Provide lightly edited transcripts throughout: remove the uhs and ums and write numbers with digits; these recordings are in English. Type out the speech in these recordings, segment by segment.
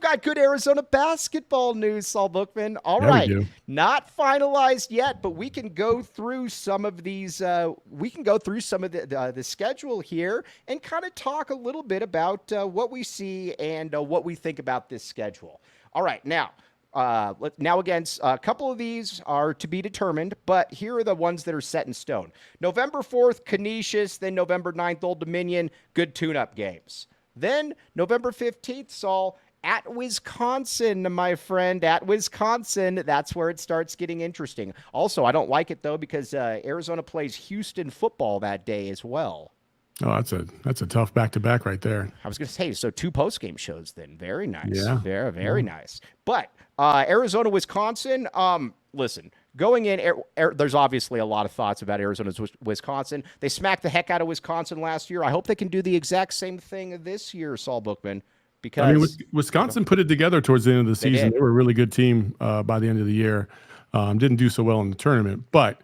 got good Arizona basketball news, Saul Bookman. All Yeah, right, we do. not finalized yet, but we can go through some of these. We can go through some of the schedule here and kind of talk a little bit about what we see and what we think about this schedule. All right, now. Now, again, a couple of these are to be determined, but here are the ones that are set in stone. November 4th, Canisius, then November 9th, Old Dominion, good tune-up games. Then November 15th, Saul, at Wisconsin, my friend, at Wisconsin. That's where it starts getting interesting. Also, I don't like it, though, because Arizona plays Houston football that day as well. Oh, that's a tough back-to-back right there. I was going to say, so 2 post-game shows then. Very nice. Yeah. Very nice. But Arizona, Wisconsin, listen, going in, there's obviously a lot of thoughts about Arizona's Wisconsin. They smacked the heck out of Wisconsin last year. I hope they can do the exact same thing this year, Saul Bookman. Because I mean, Wisconsin put it together towards the end of the season. They were a really good team by the end of the year. Didn't do so well in the tournament, but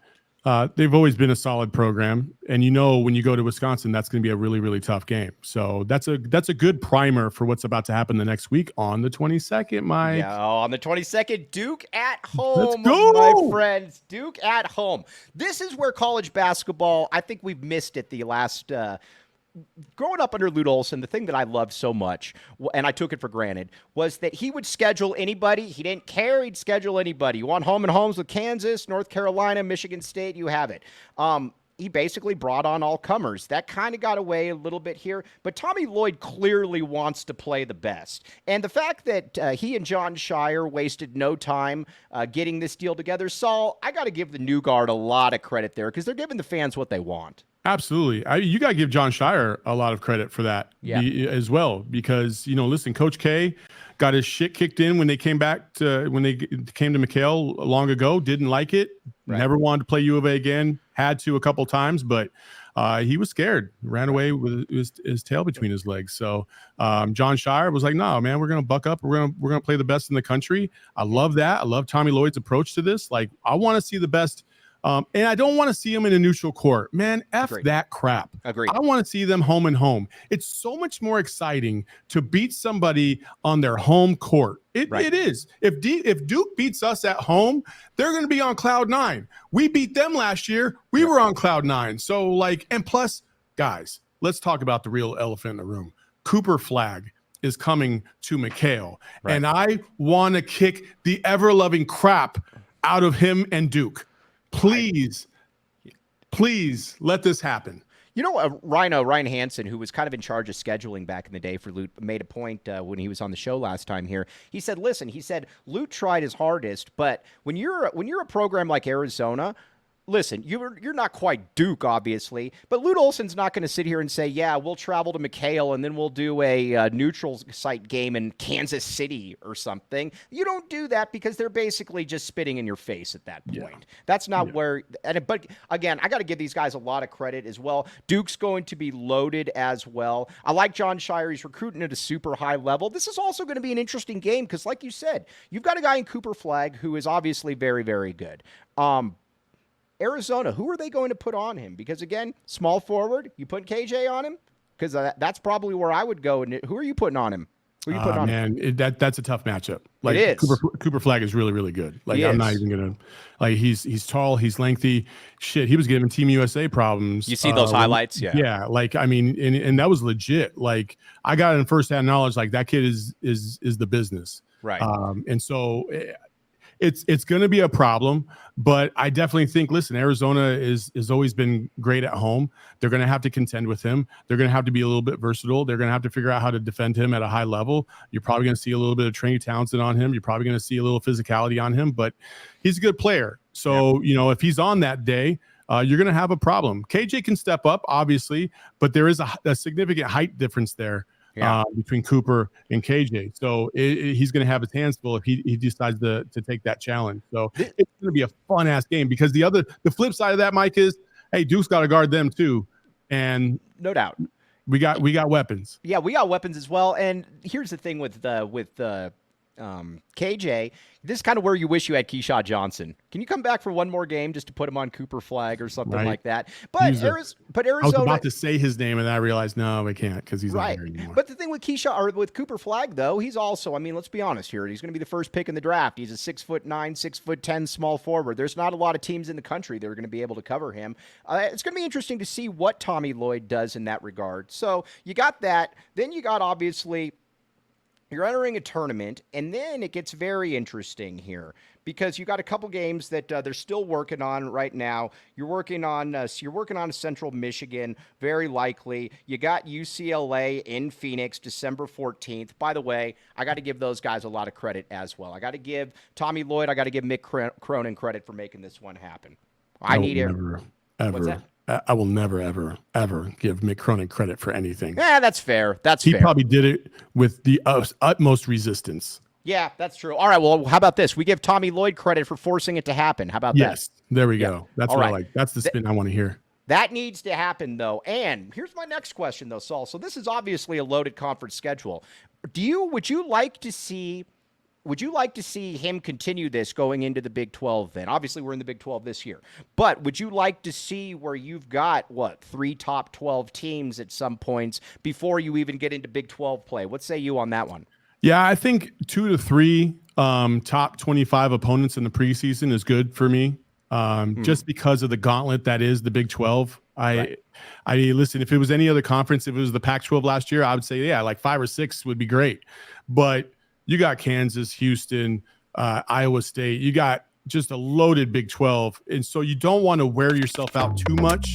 they've always been a solid program. And when you go to Wisconsin, that's going to be a really, really tough game. So that's a good primer for what's about to happen the next week on the 22nd, Mike. Yeah, on the 22nd, Duke at home, Let's go! my friends. Duke at home. This is where college basketball, I think we've missed it the last growing up under Lute Olson, the thing that I loved so much, and I took it for granted, was that he would schedule anybody. He didn't care. He'd schedule anybody. You want home and homes with Kansas, North Carolina, Michigan State, you have it. He basically brought on all comers. That kind of got away a little bit here, but Tommy Lloyd clearly wants to play the best. And the fact that he and John Shire wasted no time getting this deal together, Saul, I got to give the new guard a lot of credit there because they're giving the fans what they want. Absolutely. You got to give John Shire a lot of credit for that as well, because, listen, Coach K got his shit kicked in when they came to McHale long ago, didn't like it, never wanted to play U of A again, had to a couple times, but he was scared, ran away with his tail between his legs. So John Shire was like, no, man, we're going to buck up. We're going to play the best in the country. I love that. I love Tommy Lloyd's approach to this. Like, I want to see the best. And I don't want to see them in a neutral court. Man, F Agreed. that crap. Agreed. I want to see them home and home. It's so much more exciting to beat somebody on their home court. It is. If Duke beats us at home, they're going to be on cloud 9. We beat them last year. We were on cloud 9. So, and plus, guys, let's talk about the real elephant in the room. Cooper Flagg is coming to McHale. And I want to kick the ever-loving crap out of him and Duke. Please let this happen. Ryan Hansen, who was kind of in charge of scheduling back in the day for Lute, made a point when he was on the show last time here. He said, Lute tried his hardest, but when you're a program like Arizona, listen, you're not quite Duke, obviously, but Lute Olson's not going to sit here and say, yeah, we'll travel to McHale and then we'll do a neutral site game in Kansas City or something. You don't do that because they're basically just spitting in your face at that point. Yeah. That's not where – but, again, I got to give these guys a lot of credit as well. Duke's going to be loaded as well. I like John Shire. He's recruiting at a super high level. This is also going to be an interesting game because, like you said, you've got a guy in Cooper Flagg who is obviously very, very good. Arizona, who are they going to put on him? Because, again, small forward, you put KJ on him? Because that's probably where I would go. And who are you putting on him? Who are you putting on him? That's a tough matchup. Like, it is. Cooper Flagg is really, really good. Like, I'm not even going to – he's tall, he's lengthy. Shit, he was giving Team USA problems. You see those highlights? Yeah. Yeah, and that was legit. Like, I got in firsthand knowledge, like, that kid is the business. Right. And so – It's going to be a problem, but I definitely think, listen, Arizona has always been great at home. They're going to have to contend with him. They're going to have to be a little bit versatile. They're going to have to figure out how to defend him at a high level. You're probably going to see a little bit of Trey Townsend on him. You're probably going to see a little physicality on him, but he's a good player. So, if he's on that day, you're going to have a problem. KJ can step up, obviously, but there is a significant height difference there. Between Cooper and KJ. So he's going to have his hands full if he decides to take that challenge. So it's going to be a fun-ass game because the flip side of that, Mike, is, hey, Duke's got to guard them too. And no doubt. We got weapons. Yeah, we got weapons as well. And here's the thing with KJ, this is kind of where you wish you had Keyshawn Johnson. Can you come back for one more game just to put him on Cooper Flag or something Right. like that? But I was Arizona, about to say his name, and then I realized, no, we can't because he's right. not here anymore. But the thing with Keyshawn or with Cooper Flag, though, he's also, I mean, let's be honest here. He's going to be the first pick in the draft. He's a 6'9", 6'10" small forward. There's not a lot of teams in the country that are going to be able to cover him. It's going to be interesting to see what Tommy Lloyd does in that regard. So you got that. Then you got, obviously, you're entering a tournament, and then it gets very interesting here because you got a couple games that they're still working on right now. You're working on Central Michigan, very likely. You got UCLA in Phoenix, December 14th. By the way, I got to give those guys a lot of credit as well. I got to give Tommy Lloyd, I got to give Mick Cronin credit for making this one happen. I need it. What's that? I will never, ever, ever give Mick Cronin credit for anything. Yeah, that's fair. He probably did it with the utmost resistance. Yeah, that's true. All right, well, how about this? We give Tommy Lloyd credit for forcing it to happen. How about that? Yes, there we go. That's all what right. I like. That's the spin I want to hear. That needs to happen, though. And here's my next question, though, Saul. So this is obviously a loaded conference schedule. Would you like to see him continue this going into the Big 12 then? Obviously, we're in the Big 12 this year. But would you like to see where you've got, 3 top 12 teams at some points before you even get into Big 12 play? What say you on that one? Yeah, I think 2 to 3 top 25 opponents in the preseason is good for me. Just because of the gauntlet that is the Big 12. I listen, if it was any other conference, if it was the Pac-12 last year, I would say, yeah, like 5 or 6 would be great. But you got Kansas, Houston, Iowa State. You got just a loaded Big 12. And so you don't want to wear yourself out too much